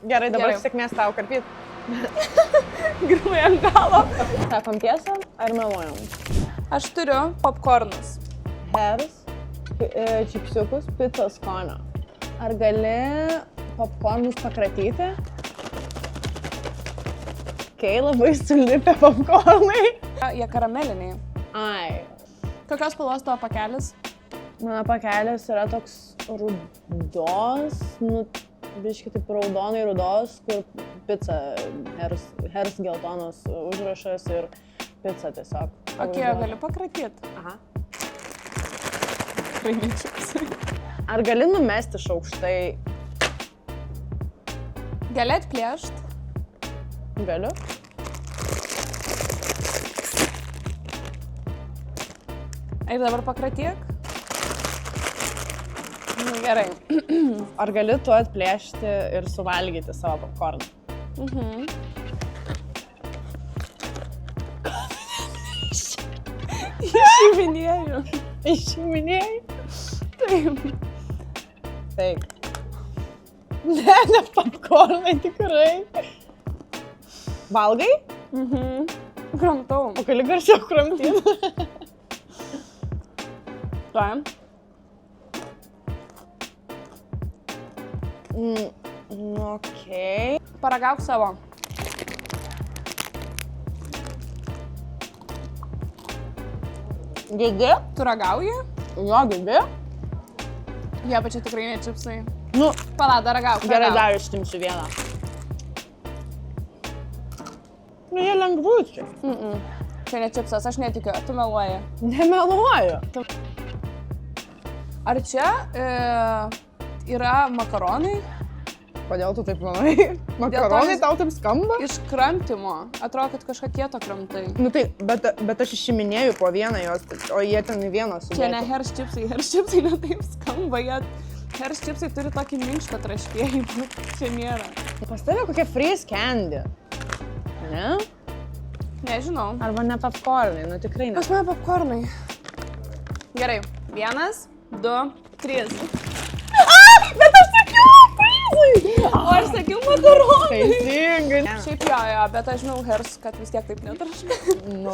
Gerai, dabar Gerai. sėkmės tau karpyt. Grūmai ant galo. Sakom tiesą ar meluojam? Aš turiu popkornus. Hers, čipsiukus, picos skonio. Ar gali popkornus pakratyti? Kai labai sulipę popkornai. Jie karameliniai. Ai. Kokios spalvos tavo pakelis? Mano pakelis yra toks rudos, nu, biškai taip raudonai rudos, kur pica, hers geltonas užrašas ir pica tiesiog. Ok, gali pakratyti. Aha. Krainyčius. Ar gali numesti iš aukštai? Gali atplėšt? Galiu. Eik dabar pakratyk. Gerai. Ar gali tu atplėšti ir suvalgyti savo popkorną? Išiminėjau. Išiminėjai? Taip. Taip. Ne popkornai tikrai. Valgai? Kramtau. O gali garsiau kramtyti? Taip. Okei. Paragauk savo. Gigi? Tu ragauji? Jo, gigi? Jie pačia tikrai ne čipsai. Nu, Pala, dar ragauk. gerai, dar ištimsiu vieną. Nu, jie lengvučiai. Čia ne čipsas, aš netikiu, tu meluoji. Nemeluoju. Ar čia yra makaronai Kodėl tu taip manai? Makaronai jis- tau taip skamba? iš kramtimo? Atrodo, kad kažką kieto kramtai. Nu tai, bet aš išiminėjau po vieną jos, o jie ten į vieną sudėti. Čia ne hers čipsai ne taip skamba, hers čipsai turi tokį minkštą traškėjimą, čia nėra. Pas tave kokia freeze candy. Ne? Nežinau. Arba ne popcornai, nu tikrai ne. Pas mane popkornai. Gerai, 1, 2, 3. Bet aš sakiau freeze! O aš sakiau makaronai. Teisingai. Šiaip jo, bet aš žinau hers, kad vis tiek taip netraška. Nu.